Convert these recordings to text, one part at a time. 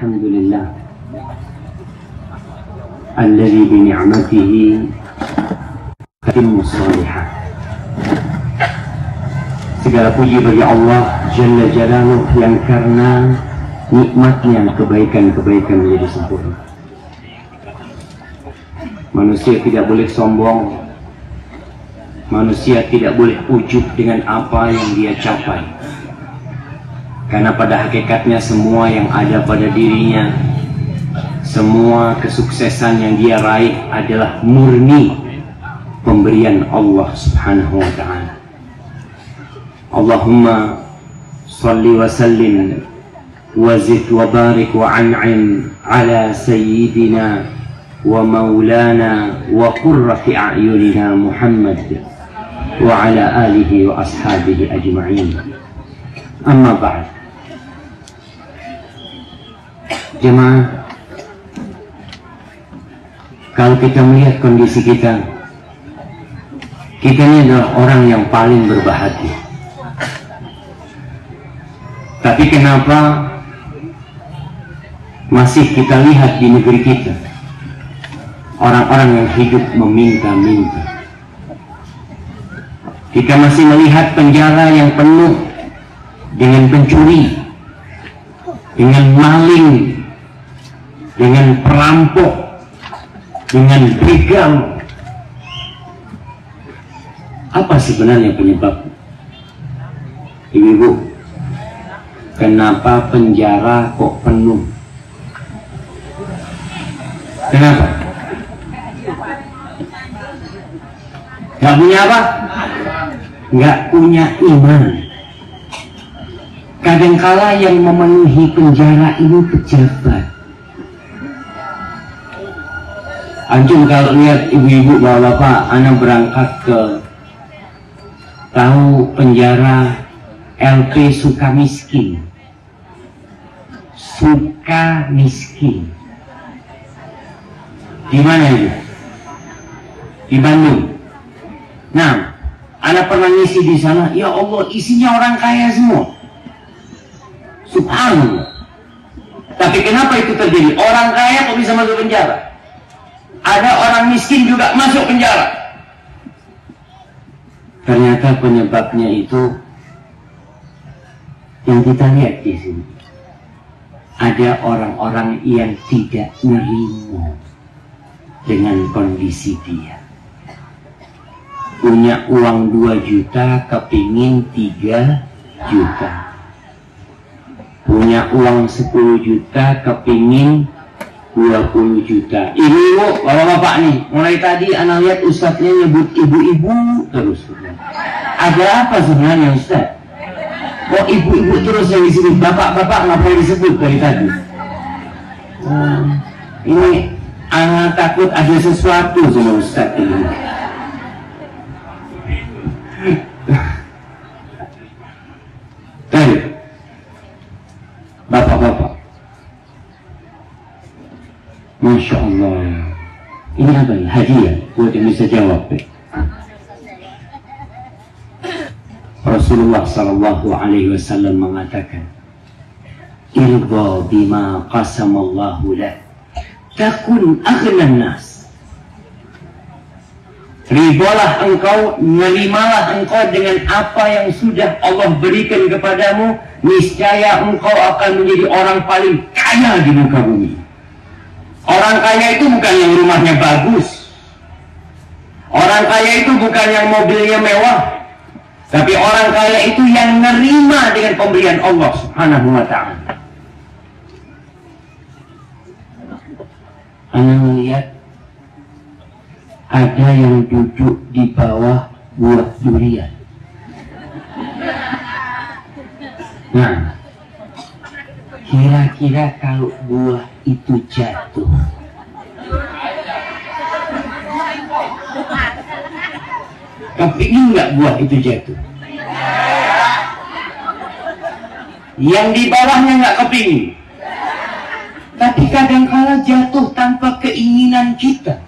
Alhamdulillah alladzi bi ni'matihi tatimmu shalihat. Segala puji bagi Allah Jalla Jalaluh yang karena nikmatnya kebaikan-kebaikan menjadi sempurna. Manusia tidak boleh sombong, manusia tidak boleh ujub dengan apa yang dia capai, karena pada hakikatnya semua yang ada pada dirinya, semua kesuksesan yang dia raih adalah murni pemberian Allah Subhanahu wa ta'ala. Allahumma salli wa sallim wa zid wa barik wa an'im ala sayyidina wa maulana wa qurrati a'yunina Muhammad wa ala alihi wa ashabihi ajma'in. Amma ba'd. Jemaah, kalau kita melihat kondisi kita ini adalah orang yang paling berbahagia. Tapi kenapa masih kita lihat di negeri kita orang-orang yang hidup meminta-minta? Kita masih melihat penjara yang penuh dengan pencuri, dengan maling, dengan perampok, dengan begal. Apa sebenarnya penyebabnya? Ibu-ibu, kenapa penjara kok penuh? Kenapa? Gak punya apa? Gak punya iman. Kadangkala yang memenuhi penjara ini pejabat. Antum kalau lihat ibu-ibu bapak-bapak, anak berangkat ke tahu penjara LP Sukamiskin. Sukamiskin. Di mana itu? Di Bandung. Nah, anak pernah ngisi di sana. Ya Allah, isinya orang kaya semua. Subhanallah. Tapi kenapa itu terjadi? Orang kaya kok bisa masuk penjara? Ada orang miskin juga masuk penjara. Ternyata penyebabnya itu yang kita lihat di sini. Ada orang-orang yang tidak nerima dengan kondisi dia. Punya uang 2 juta, kepingin 3 juta. Punya uang 10 juta, kepingin 20 juta. Ibu, bapak-bapak nih, mulai tadi anak lihat ustadznya nyebut ibu-ibu terus. Ada apa sebenarnya ustadz? Kok ibu-ibu terus yang disebut? Bapak-bapak ngapain disebut dari tadi? Ini anak takut ada sesuatu sama ustadz ini. Tadi, bapak-bapak, Masya Allah, ini apa ini? Hadiah buat yang bisa jawab. Rasulullah Sallallahu Alaihi Wasallam mengatakan, "Irda bima qasamallahu lak, takun aghnan nas." Ribalah engkau, nerimalah engkau dengan apa yang sudah Allah berikan kepadamu, niscaya engkau akan menjadi orang paling kaya di muka bumi. Orang kaya itu bukan yang rumahnya bagus. Orang kaya itu bukan yang mobilnya mewah. Tapi orang kaya itu yang nerima dengan pemberian Allah Subhanahu wa ta'ala. Anda melihat ada yang duduk di bawah buah durian. Nah, kira-kira kalau buah itu jatuh, kepingin nggak buah itu jatuh? Yang di bawahnya nggak kepingin. Tapi kadang-kala jatuh tanpa keinginan kita.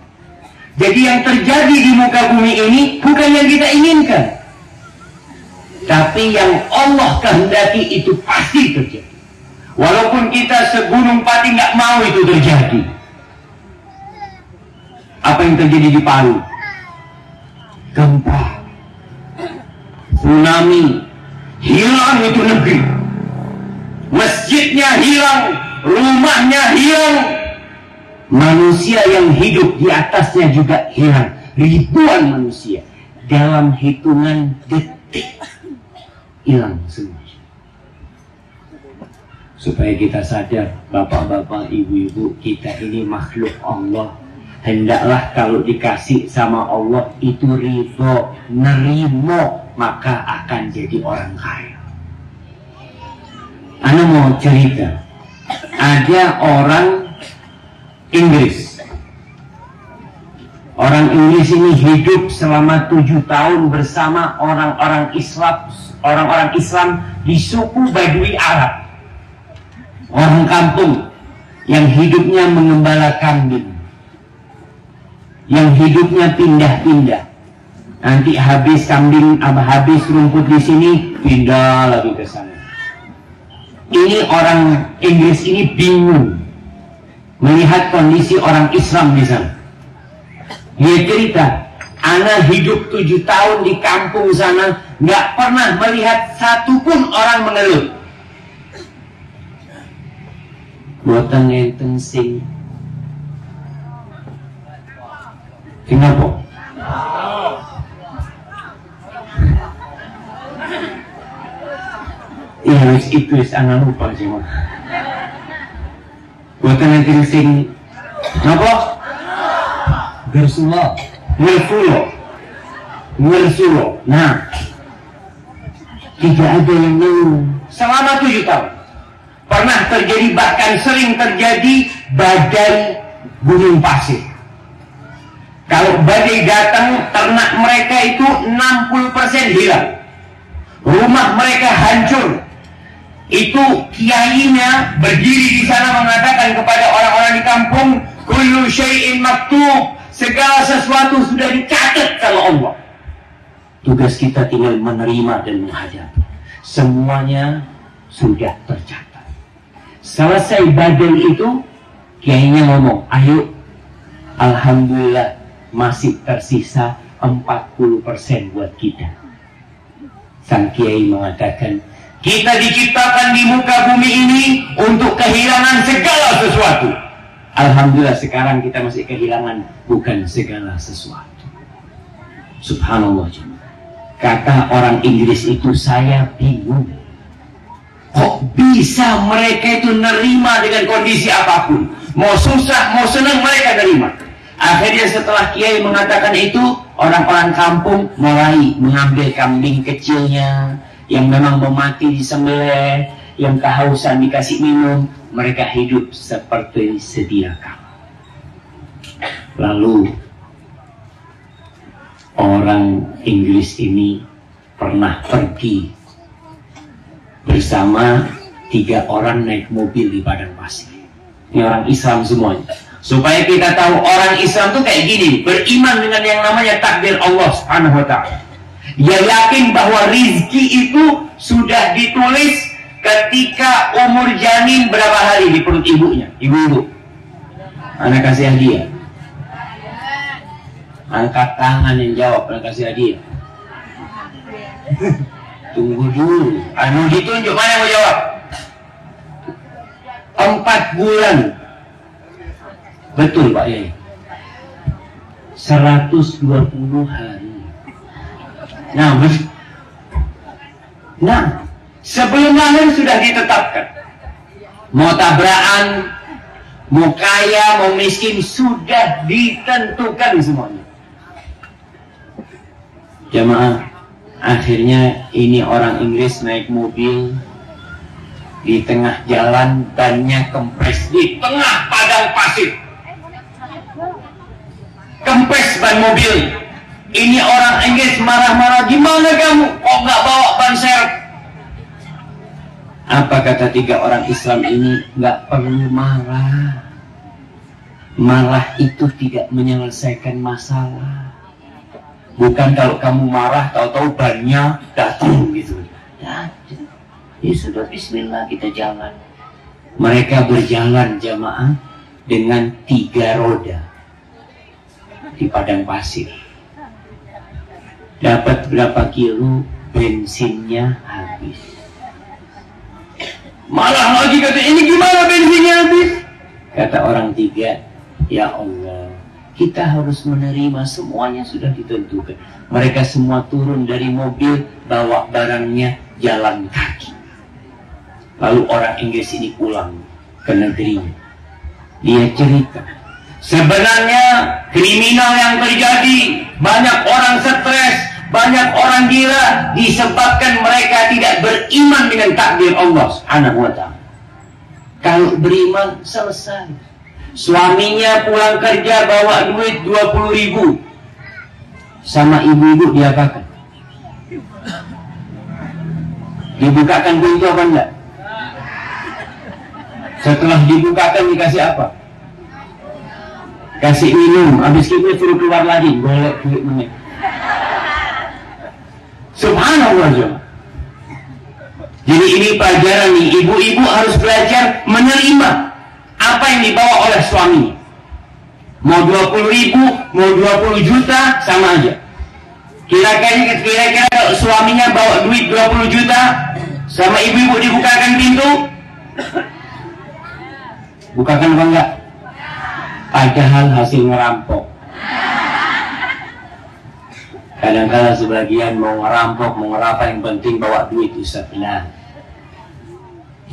Jadi yang terjadi di muka bumi ini bukan yang kita inginkan, tapi yang Allah kehendaki itu pasti terjadi. Walaupun kita segunung pati nggak mau itu terjadi. Apa yang terjadi di Palu? Gempa, tsunami, hilang itu negeri. Masjidnya hilang, rumahnya hilang. Manusia yang hidup di atasnya juga hilang. Ribuan manusia dalam hitungan detik hilang semua. Supaya kita sadar, bapak-bapak, ibu-ibu, kita ini makhluk Allah. Hendaklah kalau dikasih sama Allah itu ridho, nerimo, maka akan jadi orang kaya. Ana mau cerita, ada orang Inggris. Orang Inggris ini hidup selama 7 tahun bersama orang-orang Islam di suku Badui Arab. Orang kampung yang hidupnya mengembala kambing, yang hidupnya pindah-pindah. Nanti habis kambing, habis rumput di sini, pindah lagi ke sana. Ini orang Inggris ini bingung melihat kondisi orang Islam di sana. Dia cerita, ana hidup 7 tahun di kampung sana, nggak pernah melihat satupun orang mengeluh. Buatan ngenten sing kenapa? Iya, itu anak lupa sih mah. Buatan ngenten sing kenapa? Ngersulo. Nah, tidak ada yang ngeluh selama 7 tahun. Pernah terjadi, bahkan sering terjadi badai gunung pasir. Kalau badai datang, ternak mereka itu 60% hilang. Rumah mereka hancur. Itu kiainya berdiri di sana mengatakan kepada orang-orang di kampung, kullu syai'in maktub, segala sesuatu sudah dicatat sama Allah. Tugas kita tinggal menerima dan menghadapi. Semuanya sudah tercatat. Selesai badai itu, kiainya ngomong, ayo, alhamdulillah masih tersisa 40% buat kita. Sang kiai mengatakan, kita diciptakan di muka bumi ini untuk kehilangan segala sesuatu. Alhamdulillah sekarang kita masih kehilangan bukan segala sesuatu. Subhanallah. Kata orang Inggris itu, saya bingung. Kok bisa mereka itu nerima dengan kondisi apapun? Mau susah, mau senang mereka nerima. Akhirnya setelah kiai mengatakan itu, orang-orang kampung mulai mengambil kambing kecilnya yang memang mau mati disembelih, yang kehausan dikasih minum. Mereka hidup seperti sedia kala. Lalu orang Inggris ini pernah pergi bersama 3 orang naik mobil di padang pasir. Ini orang Islam semuanya. Supaya kita tahu orang Islam tuh kayak gini, beriman dengan yang namanya takdir Allah Subhanahu wa ta'ala. Dia yakin bahwa rizki itu sudah ditulis ketika umur janin berapa hari di perut ibunya. Ibu-ibu, anak kasih hadiah. Angkat tangan yang jawab, anak kasih hadiah. Tunggu dulu. Anu ditunjuk, mana yang mau jawab? 4 bulan. Betul Pak Yai. 120 hari. Nah, sebelum lahir sudah ditetapkan. Mau tabrakan, mau kaya, mau miskin, sudah ditentukan semuanya. Jamaah, akhirnya ini orang Inggris naik mobil, di tengah jalan bannya kempes, di tengah padang pasir kempes ban mobil. Ini orang Inggris marah-marah, gimana kamu kok nggak bawa ban serep? Apa kata 3 orang Islam ini? Nggak perlu marah. Marah itu tidak menyelesaikan masalah. Bukan kalau kamu marah tahu-tahu bannya datang gitu. Ya sudah, bismillah kita jalan. Mereka berjalan jamaah dengan 3 roda di padang pasir. Dapat berapa kilo, bensinnya habis. Malah lagi kata, ini gimana bensinnya habis? Kata orang 3, ya Allah, kita harus menerima, semuanya sudah ditentukan. Mereka semua turun dari mobil, bawa barangnya, jalan kaki. Lalu orang Inggris ini pulang ke negerinya. Dia cerita, sebenarnya kriminal yang terjadi, banyak orang stres, banyak orang gila, disebabkan mereka tidak beriman dengan takdir Allah Subhanahu wa ta'ala. Kalau beriman, selesai. Suaminya pulang kerja bawa duit 20.000, sama ibu-ibu diapakan? Dibukakan pintu apa enggak? Setelah dibukakan dikasih apa? Kasih minum, habis itu suruh keluar lagi, golek duit menit. Subhanallah. Jadi ini pelajaran nih, ibu-ibu harus belajar menerima apa yang dibawa oleh suami. Mau 20.000, mau 20 juta, sama aja. Kira-kira kalau suaminya bawa duit 20 juta, sama ibu-ibu dibukakan pintu, bukakan apa enggak? Padahal hasil ngerampok. Kadang-kadang sebagian mau ngerampok, mau ngerapa, yang penting bawa duit, Ustaz. Nah,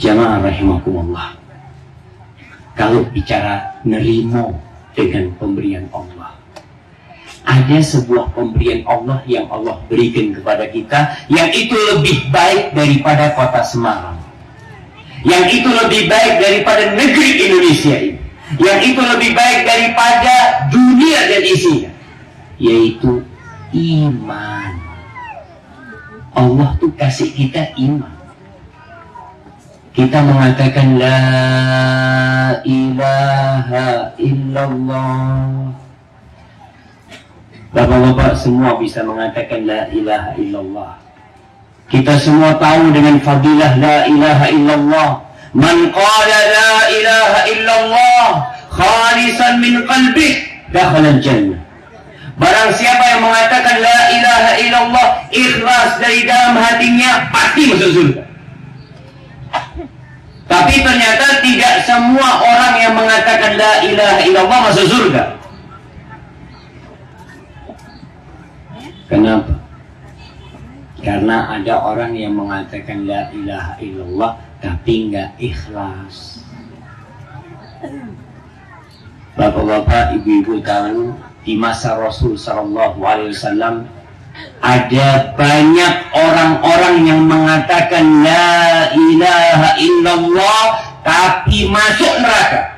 jamaah rahimakumullah, kalau bicara nerimo dengan pemberian Allah, ada sebuah pemberian Allah yang Allah berikan kepada kita, yang itu lebih baik daripada kota Semarang, yang itu lebih baik daripada negeri Indonesia ini, yang itu lebih baik daripada dunia dan isinya, yaitu iman. Allah tuh kasih kita iman. Kita mengatakan la ilaha illallah. Bapak-bapak semua bisa mengatakan la ilaha illallah. Kita semua tahu dengan fadilah la ilaha illallah. Man qala la ilaha illallah khalisan min qalbih dakhala al-jannah. Barang siapa yang mengatakan la ilaha illallah ikhlas dari dalam hatinya, pasti masuk surga. Tapi ternyata tidak semua orang yang mengatakan la ilaha illallah masuk surga. Kenapa? Karena ada orang yang mengatakan la ilaha illallah tapi nggak ikhlas. Bapak-bapak, ibu-ibu tahu, di masa Rasul Sallallahu Alaihi Wasallam ada banyak orang-orang yang mengatakan la ilaha illallah tapi masuk neraka.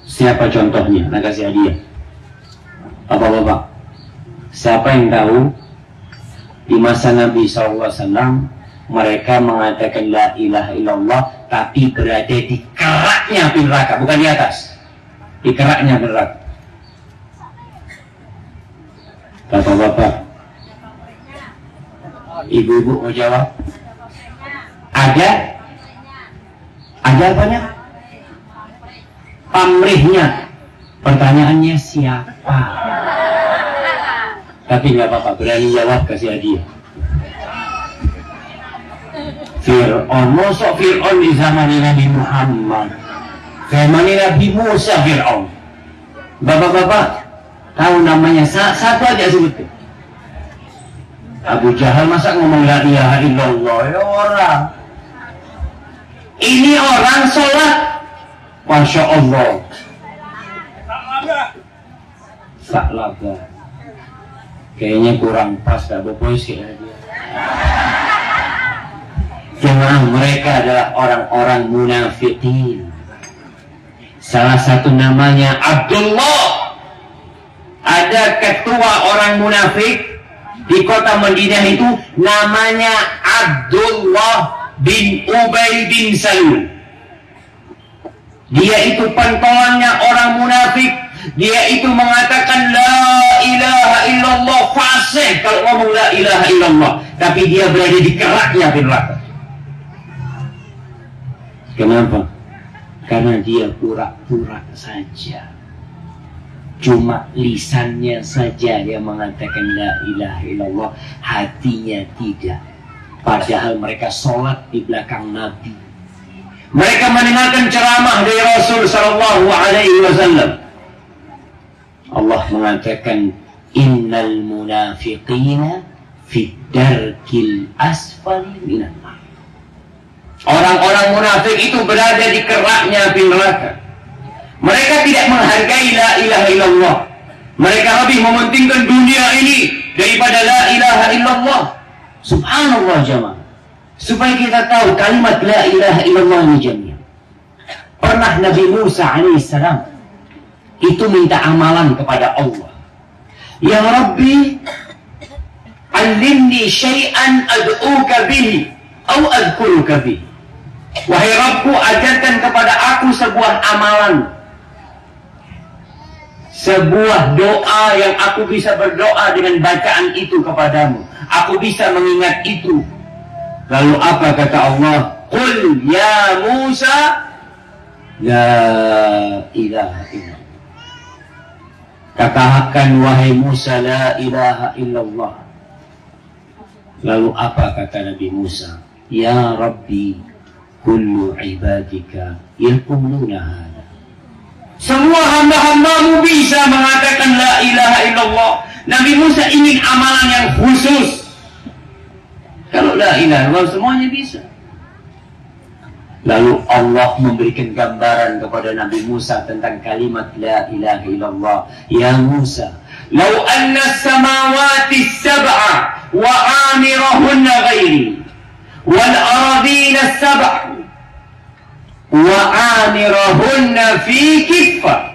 Siapa contohnya? Nah, kasih hadiah. Bapak-bapak, siapa yang tahu di masa Nabi Sallallahu Alaihi Wasallam mereka mengatakan la ilaha illallah tapi berada di keraknya api neraka, bukan di atas, di keraknya neraka. Bapak-bapak, ibu-ibu mau jawab? Ada apanya? Pamrihnya. Pertanyaannya siapa? Tapi nggak apa-apa, berani jawab, kasih hadiah. Fir'aun, mosok Fir'aun di zaman Nabi Muhammad, zaman Nabi Musa Fir'aun. Bapak-bapak tahu namanya? Satu aja sebutkan. Abu Jahal masa ngomong la ilaha illallah? Ya orang. Ini orang sholat, Masya Allah, saklaga. Kayaknya kurang pas, gak berpuisi ya dia. Jemaah, mereka adalah orang-orang munafikin. Salah satu namanya Abdullah. Ada ketua orang munafik di kota Madinah itu, namanya Abdullah bin Ubay bin Salul. Dia itu pentolannya orang munafik. Dia itu mengatakan la ilaha illallah, fasih kalau ngomong la ilaha illallah, tapi dia berada di keraknya neraka. Kenapa? Karena dia pura-pura saja. Cuma lisannya saja yang mengatakan la ilaha illallah, hatinya tidak. Padahal mereka sholat di belakang Nabi. Mereka mendengarkan ceramah dari Rasul sallallahu alaihi wasallam. Allah mengatakan innal munafiqina fid darkil asfali minan nar. Orang-orang munafik itu berada di keraknya api neraka. Mereka tidak menghargai la ilaha illallah. Mereka lebih mementingkan dunia ini daripada la ilaha illallah. Subhanallah jemaah. Supaya kita tahu kalimat la ilaha illallah ini jemaah. Pernah Nabi Musa alaihissalam itu minta amalan kepada Allah. Ya Rabbi, allimni syai'an ad'uka bihi atau adkuruka bihi. Wahai Rabbku, ajarkan kepada aku sebuah amalan, sebuah doa yang aku bisa berdoa dengan bacaan itu kepadamu. Aku bisa mengingat itu. Lalu apa kata Allah? Qul ya Musa la ilaha illallah. Katakan wahai Musa la ilaha illallah. Lalu apa kata Nabi Musa? Ya Rabbi, kullu ibadika yaquluna hada. Semua hamba-hambamu bisa mengatakan la ilaha illallah. Nabi Musa ingin amalan yang khusus. Kalau la ilaha illallah semuanya bisa. Lalu Allah memberikan gambaran kepada Nabi Musa tentang kalimat la ilaha illallah. Ya Musa, law anna as-samawati as-sab'a wa amirahunna ghairi wal aradina as-sab'a wa amirahunna fi kiffa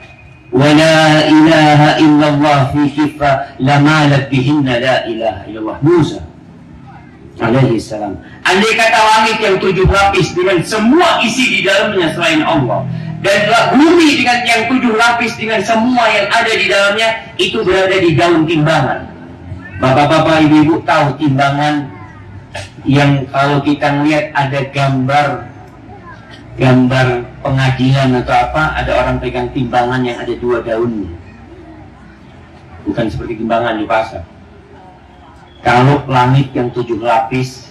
wa la ilaha illallah fi kiffa lamalat bihinna la ilaha illallah. Musa alaihi salam, andai kata langit yang 7 lapis dengan semua isi di dalamnya selain Allah, dan bumi dengan yang 7 lapis dengan semua yang ada di dalamnya, itu berada di daun timbangan. Bapak-bapak, ibu-ibu tahu timbangan yang kalau kita melihat ada gambar pengadilan atau apa, ada orang pegang timbangan yang ada 2 daunnya. Bukan seperti timbangan di pasar. Kalau langit yang 7 lapis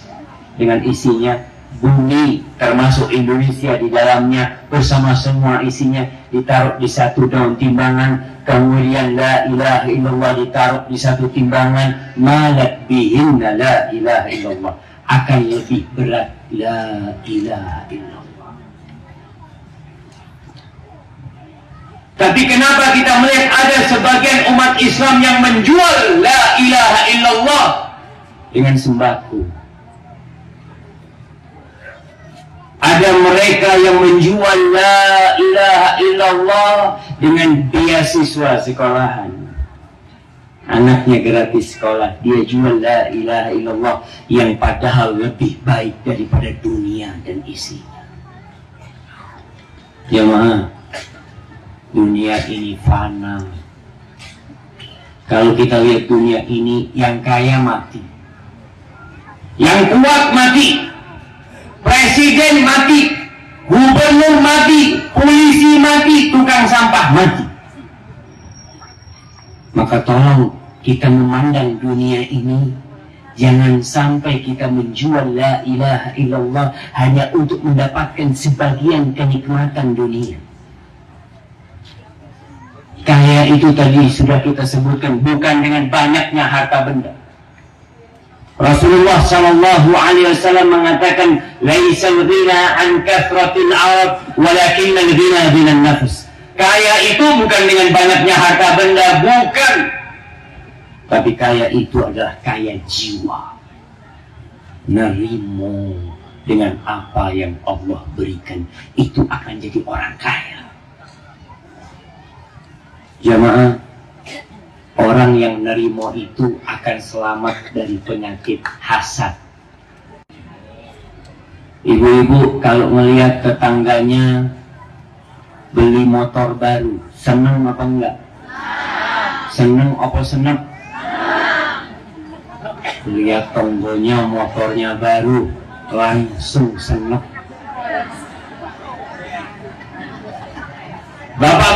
dengan isinya, bumi termasuk Indonesia di dalamnya bersama semua isinya ditaruh di satu daun timbangan, kemudian la ilaha illallah ditaruh di satu timbangan, malat bihinna la ilaha illallah, akan lebih berat la ilaha illallah. Tapi kenapa kita melihat ada sebagian umat Islam yang menjual la ilaha illallah dengan sembako? Ada mereka yang menjual la ilaha illallah dengan beasiswa sekolahan. Anaknya gratis sekolah, dia jual la ilaha illallah yang padahal lebih baik daripada dunia dan isinya. Jemaah, dunia ini fana. Kalau kita lihat dunia ini, yang kaya mati, yang kuat mati, presiden mati, gubernur mati, polisi mati, tukang sampah mati. Maka tolong kita memandang dunia ini, jangan sampai kita menjual la ilaha illallah hanya untuk mendapatkan sebagian kenikmatan dunia. Kaya itu tadi sudah kita sebutkan bukan dengan banyaknya harta benda. Rasulullah sallallahu alaihi wasallam mengatakan, "Laisal ghina an kathratil 'arab, walakinnal ghina binan nafs." Kaya itu bukan dengan banyaknya harta benda, bukan. Tapi kaya itu adalah kaya jiwa. Nerimo dengan apa yang Allah berikan, itu akan jadi orang kaya. Jamaah, orang yang nerimo itu akan selamat dari penyakit hasad. Ibu-ibu kalau melihat tetangganya beli motor baru, seneng apa enggak? Seneng apa seneng? Lihat tonggonya, motornya baru, langsung seneng.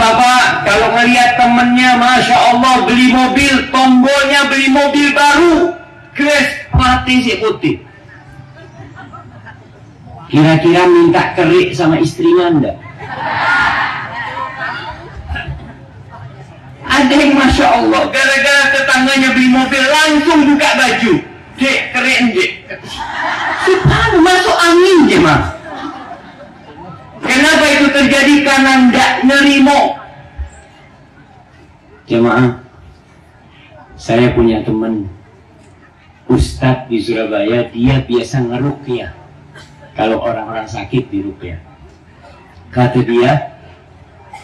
Bapak-bapak kalau melihat temennya, Masya Allah beli mobil, tombolnya beli mobil baru, crash mati si putih. Kira-kira minta kerik sama istrinya enggak? Ada yang Masya Allah gara-gara tetangganya beli mobil langsung buka baju. Dek, kerik dek. Subhanallah, masuk angin je mah. Kenapa itu terjadi? Karena tidak nerimo. Jemaah, saya punya teman Ustadz di Surabaya, dia biasa ngeruqyah kalau orang-orang sakit di ruqyah. Kata dia,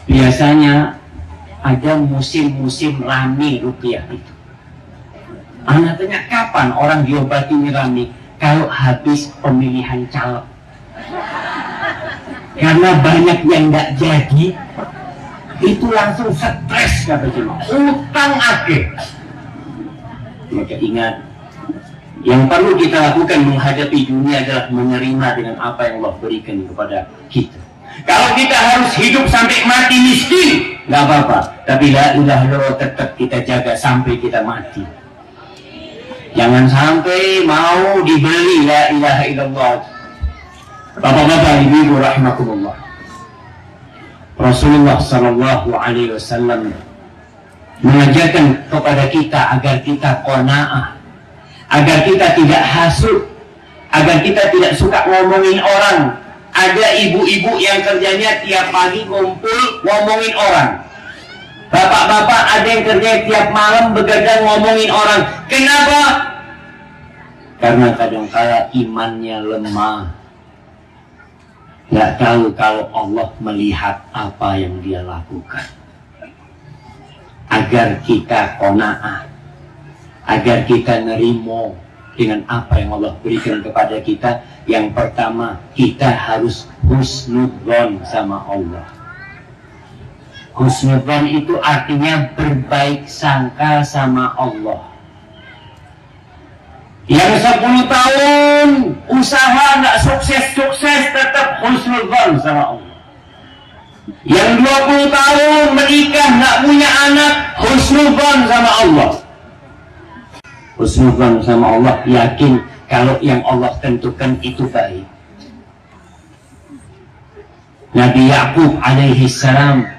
biasanya ada musim-musim rame ruqyah itu. Anak tanya, kapan orang diobati rame? Kalau habis pemilihan caleg. Karena banyak yang nggak jadi, itu langsung stres kata cuma utang akhir. Maka ingat, yang perlu kita lakukan menghadapi dunia adalah menerima dengan apa yang Allah berikan kepada kita. Kalau kita harus hidup sampai mati miskin, nggak apa-apa. Tapi la ilaha illallah tetap kita jaga sampai kita mati. Jangan sampai mau dibeli la ilaha illallah. Bapak-bapak, ibu-ibu rahimakumullah. Rasulullah sallallahu alaihi wasallam mengajarkan kepada kita agar kita qanaah, agar kita tidak hasud, agar kita tidak suka ngomongin orang. Ada ibu-ibu yang kerjanya tiap pagi ngumpul ngomongin orang. Bapak-bapak ada yang kerjanya tiap malam begadang ngomongin orang. Kenapa? Karena kadang-kala imannya lemah. Nggak tahu kalau Allah melihat apa yang dia lakukan. Agar kita qanaah, agar kita nerimo dengan apa yang Allah berikan kepada kita. Yang pertama, kita harus husnudzon sama Allah. Husnudzon itu artinya berbaik sangka sama Allah. Yang 10 tahun usaha nggak sukses-sukses, tetap husnudzon sama Allah. Yang 20 tahun menikah nggak punya anak, husnudzon sama Allah. Husnudzon sama Allah, yakin kalau yang Allah tentukan itu baik. Nabi Yakub alaihi salam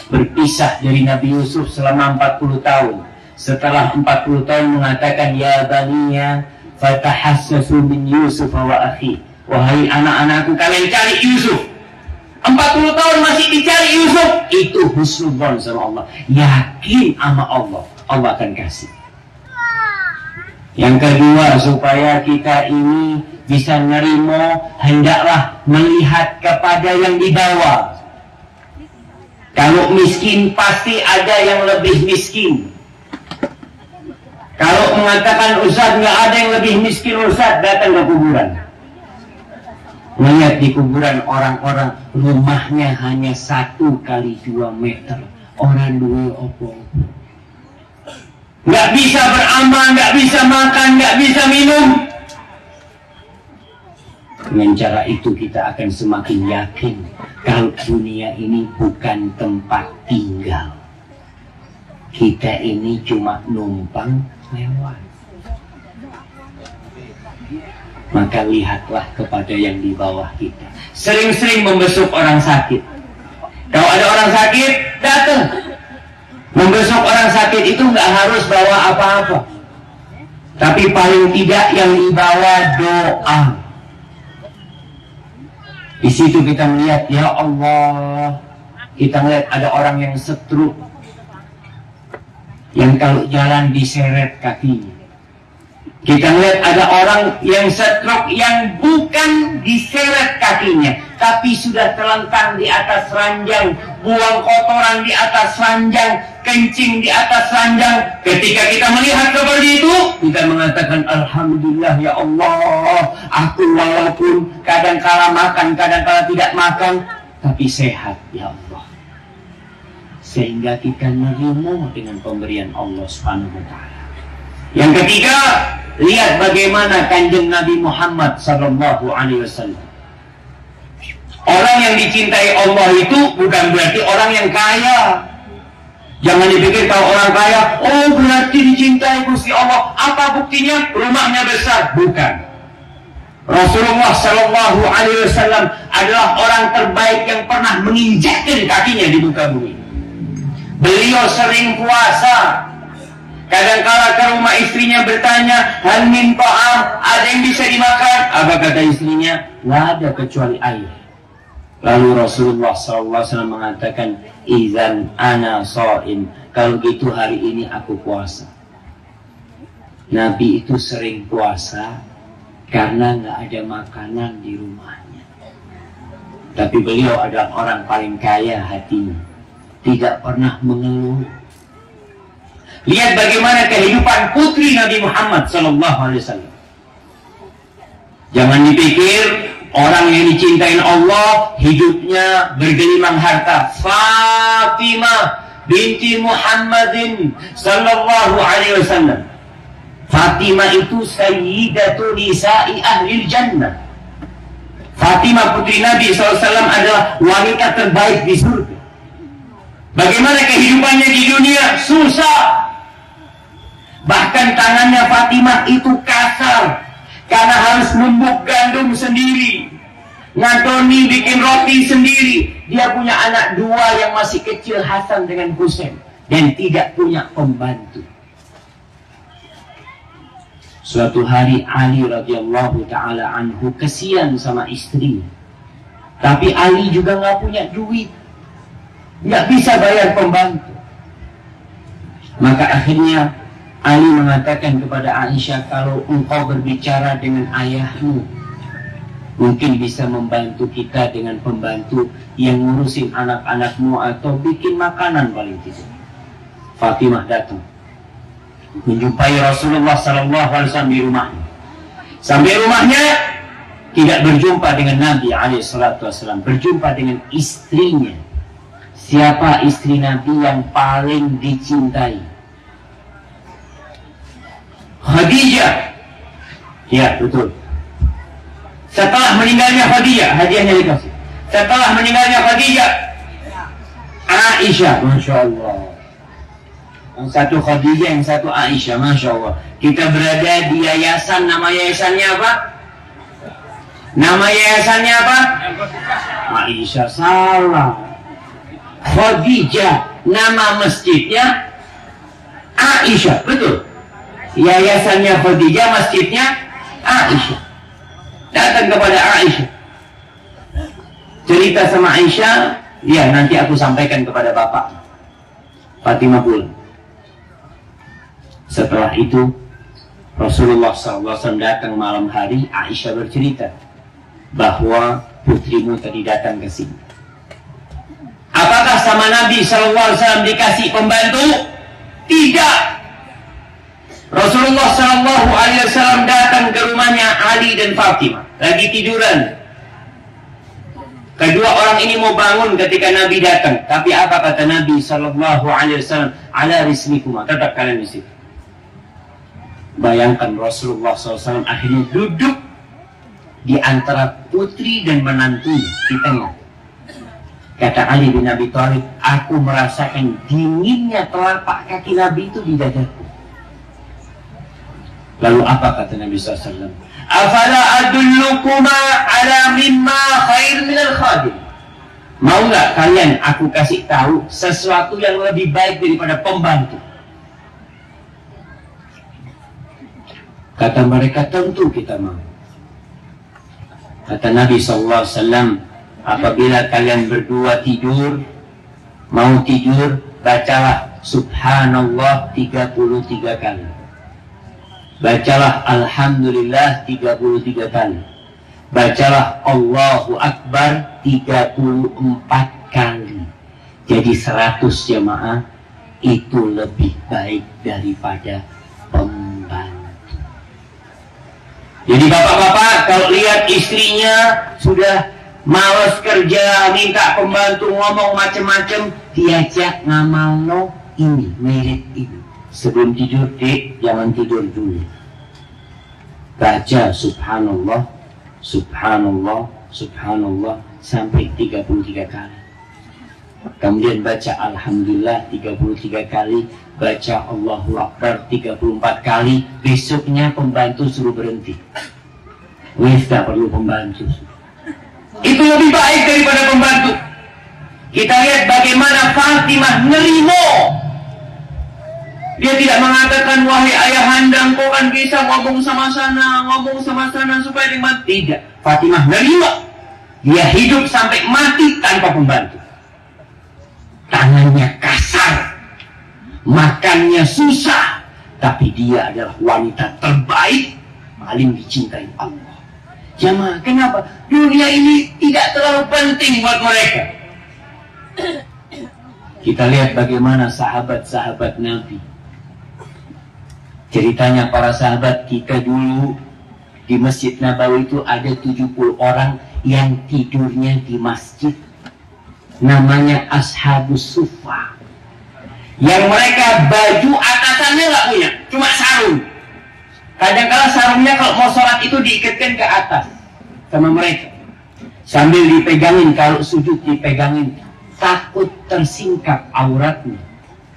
berpisah dari Nabi Yusuf selama 40 tahun. Setelah 40 tahun mengatakan, ya baniya fatahassasu min Yusuf wa akhi. Wahai anak-anakku, kalian cari Yusuf. 40 tahun masih dicari Yusuf. Itu husnudzon sama Allah. Yakin sama Allah, Allah akan kasih. Yang kedua, supaya kita ini bisa nerimo, hendaklah melihat kepada yang di bawah. Kalau miskin pasti ada yang lebih miskin. Kalau mengatakan Ustaz nggak ada yang lebih miskin, Ustaz datang ke kuburan. Melihat di kuburan orang-orang rumahnya hanya 1 kali 2 meter. Orang dua opo. Nggak bisa beramal, nggak bisa makan, nggak bisa minum. Dengan cara itu kita akan semakin yakin kalau dunia ini bukan tempat tinggal. Kita ini cuma numpang lewat. Maka lihatlah kepada yang di bawah kita. Sering-sering membesuk orang sakit. Kalau ada orang sakit, datang. Membesuk orang sakit itu nggak harus bawa apa-apa. Tapi paling tidak yang dibawa doa. Di situ kita melihat, ya Allah, kita melihat ada orang yang stroke, yang kalau jalan diseret kakinya. Kita melihat ada orang yang stroke yang bukan diseret kakinya, tapi sudah terlentang di atas ranjang, buang kotoran di atas ranjang, kencing di atas ranjang. Ketika kita melihat seperti itu, kita mengatakan, alhamdulillah ya Allah, aku walaupun kadang-kala makan, kadang-kala tidak makan, tapi sehat ya Allah. Sehingga kita nerimo dengan pemberian Allah Subhanahu wa ta'ala. Yang ketiga, lihat bagaimana kanjeng Nabi Muhammad sallallahu alaihi wasallam. Orang yang dicintai Allah itu bukan berarti orang yang kaya. Jangan dipikir kalau orang kaya, oh berarti dicintai Gusti Allah. Apa buktinya? Rumahnya besar. Bukan. Rasulullah Shallallahu Alaihi Wasallam adalah orang terbaik yang pernah menginjakkan kakinya di muka bumi. Beliau sering puasa. Kadang-kala ke rumah istrinya bertanya, hal min ta'am, ada yang bisa dimakan? Apa kata istrinya? Nggak ada kecuali air. Lalu Rasulullah SAW mengatakan, izan ana sha'im, kalau gitu hari ini aku puasa. Nabi itu sering puasa karena nggak ada makanan di rumahnya. Tapi beliau adalah orang paling kaya hatinya, tidak pernah mengeluh. Lihat bagaimana kehidupan putri Nabi Muhammad SAW. Jangan dipikir orang yang dicintai Allah hidupnya bergelimang harta. Fatimah binti Muhammadin sallallahu alaihi wasallam. Fatimah itu sayyidatu nisa'i ahlil jannah. Fatimah putri Nabi SAW adalah wanita terbaik di surga. Bagaimana kehidupannya di dunia? Susah. Bahkan tangannya Fatimah itu kasar karena harus numbuk gandum sendiri, ngadoni bikin roti sendiri. Dia punya anak dua yang masih kecil, Hasan dengan Husain, dan tidak punya pembantu. Suatu hari Ali radhiyallahu taala anhu kesian sama istrinya, tapi Ali juga nggak punya duit, nggak bisa bayar pembantu. Maka akhirnya Ali mengatakan kepada Aisyah, kalau engkau berbicara dengan ayahmu, mungkin bisa membantu kita dengan pembantu yang ngurusin anak-anakmu atau bikin makanan paling tidak. Fatimah datang menjumpai Rasulullah SAW di rumahnya. Sampai rumahnya tidak berjumpa dengan Nabi SAW, berjumpa dengan istrinya. Siapa istri Nabi yang paling dicintai? Khadijah. Ya, betul. Setelah meninggalnya Khadijah, hadiahnya dikasih. Setelah meninggalnya Khadijah, Aisyah. Masya Allah. Yang satu Khadijah, yang satu Aisyah. Masya Allah. Kita berada di yayasan. Nama yayasannya apa? Nama yayasannya apa? Aisyah. Salah. Khadijah. Nama masjidnya Aisyah. Betul. Yayasannya Khadijah, masjidnya Aisyah. Datang kepada Aisyah, cerita sama Aisyah, ya nanti aku sampaikan kepada bapak. Fatimah pulang. Setelah itu Rasulullah SAW datang malam hari. Aisyah bercerita bahwa putrimu tadi datang ke sini. Apakah sama Nabi SAW dikasih pembantu? Tidak. Rasulullah SAW datang ke rumahnya Ali dan Fatimah, lagi tiduran. Kedua orang ini mau bangun ketika Nabi datang. Tapi apa kata Nabi SAW? Ala rismikuma, tetap kalian di situ. Bayangkan Rasulullah SAW akhirnya duduk di antara putri dan menantu di tengah. Kata Ali bin Abi Thalib, aku merasakan dinginnya telapak kaki Nabi itu di dadaku. Lalu apa kata Nabi SAW? Afala adullukuma ala mimma khair minal khadim. Mau nggak kalian aku kasih tahu sesuatu yang lebih baik daripada pembantu? Kata mereka, tentu kita mau. Kata Nabi SAW, apabila kalian berdua tidur, mau tidur, bacalah Subhanallah 33 kali. Bacalah Alhamdulillah 33 kali. Bacalah Allahu Akbar 34 kali. Jadi 100 jamaah itu lebih baik daripada pembantu. Jadi bapak-bapak kalau lihat istrinya sudah malas kerja, minta pembantu ngomong macam-macam, diajak ngamalno ini, mirip ini. Sebelum tidur, dek, jangan tidur dulu. Baca Subhanallah, Subhanallah, Subhanallah sampai 33 kali. Kemudian baca Alhamdulillah 33 kali, baca Allahu Akbar 34 kali. Besoknya pembantu suruh berhenti. Wis tak perlu pembantu. Itu lebih baik daripada pembantu. Kita lihat bagaimana Fatimah nerimo. Dia tidak mengatakan, wahai ayahanda, engkau kan bisa ngomong sama sana supaya nikmat. Tidak. Fatimah nerima. Dia hidup sampai mati tanpa pembantu. Tangannya kasar, makannya susah, tapi dia adalah wanita terbaik, paling dicintai Allah. Jamaah, kenapa? Dunia ini tidak terlalu penting buat mereka. Kita lihat bagaimana sahabat-sahabat Nabi. Ceritanya para sahabat kita dulu di Masjid Nabawi itu ada 70 orang yang tidurnya di masjid. Namanya Ashabus Sufa. Yang mereka baju atasannya nggak punya, cuma sarung. Kadang-kala sarungnya kalau mau sholat itu diikatkan ke atas sama mereka. Sambil dipegangin, kalau sujud dipegangin. Takut tersingkap auratnya.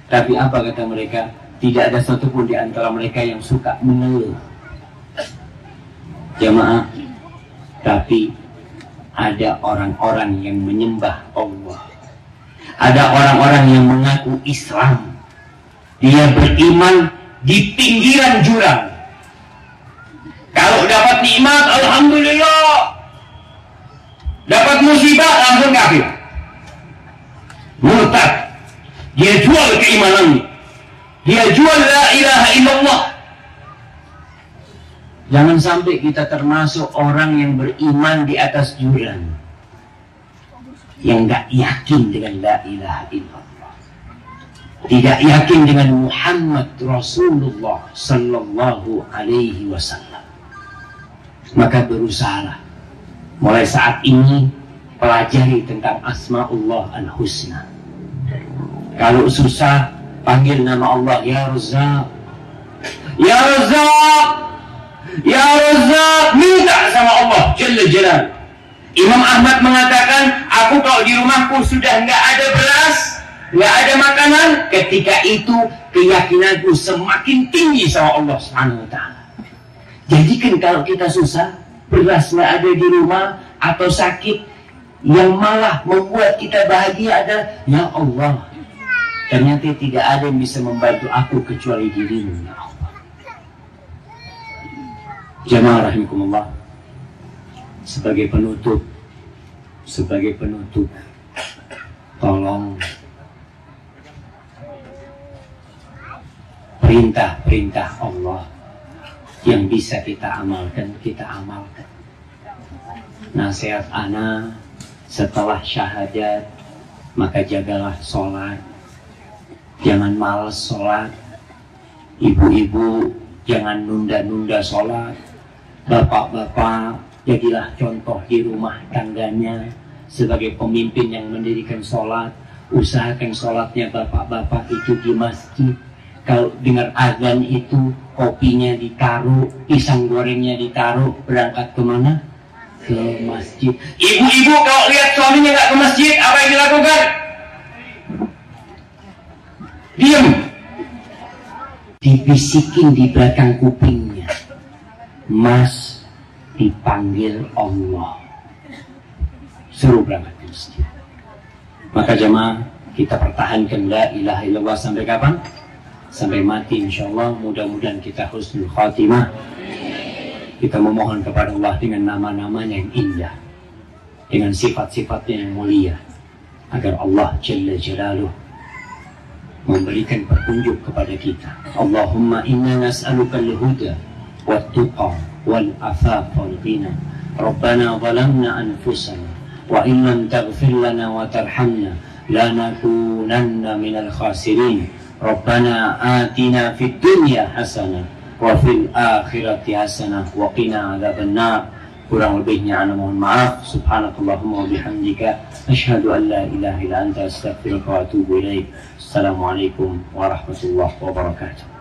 Tapi apa kata mereka? Tidak ada satupun di antara mereka yang suka mengeluh. Jamaah, tapi ada orang-orang yang menyembah Allah. Ada orang-orang yang mengaku Islam. Dia beriman di pinggiran jurang. Kalau dapat nikmat, alhamdulillah. Dapat musibah, langsung kafir. Murtad. Dia jual keimanannya. Dia jual la ilaha illallah. Jangan sampai kita termasuk orang yang beriman di atas jurang, yang gak yakin dengan la ilaha illallah, tidak yakin dengan Muhammad Rasulullah sallallahu alaihi wasallam. Maka berusahalah mulai saat ini, pelajari tentang Asmaullah al-Husna. Kalau susah, panggil nama Allah, ya Razzaq, ya Razzaq, ya Razzaq. Minta sama Allah Jalla Jalal. Imam Ahmad mengatakan, aku kalau di rumahku sudah nggak ada beras, nggak ada makanan, ketika itu keyakinanku semakin tinggi sama Allah Subhanahu wa Ta'ala. Jadi kan kalau kita susah, beras nggak ada di rumah atau sakit, yang malah membuat kita bahagia adalah, ya Allah, ternyata tidak ada yang bisa membantu aku kecuali dirimu, ya Allah. Jamaah rahimakumullah, sebagai penutup, tolong perintah-perintah Allah yang bisa kita amalkan, kita amalkan. Nasihat ana, setelah syahadat, maka jagalah sholat. Jangan malas sholat. Ibu-ibu, jangan nunda-nunda sholat. Bapak-bapak, jadilah contoh di rumah tangganya. Sebagai pemimpin yang mendirikan sholat, usahakan sholatnya bapak-bapak itu di masjid. Kalau dengar azan itu, kopinya ditaruh, pisang gorengnya ditaruh, berangkat kemana? Ke masjid. Ibu-ibu kalau lihat suaminya nggak ke masjid, apa yang dilakukan? Diam. Dibisikin di belakang kupingnya, Mas, dipanggil Allah, suruh berangkat ke masjid. Maka jemaah, kita pertahankan la ilaha illallah sampai kapan? Sampai mati insyaallah. Mudah-mudahan kita husnul khatimah. Kita memohon kepada Allah dengan nama-namanya yang indah, dengan sifat-sifatnya yang mulia, agar Allah Jalla Jalaluh memberikan petunjuk kepada kita. Allahumma inna nas'aluka al-huda wat-tuqa wal-afaf wal-ghina. Rabbana zalamna anfusana wa in lam taghfir lana wa tarhamna lanakunanna minal khasirin. Rabbana atina fid dunya hasanah wa fil akhirati hasanah wa qina adzabannar. Kurang lebihnya ana mohon maaf. Subhanakallahumma wa bihamdika asyhadu an la ilaha illa anta astaghfiruka wa atubu ilaik. Assalamualaikum warahmatullahi wabarakatuh.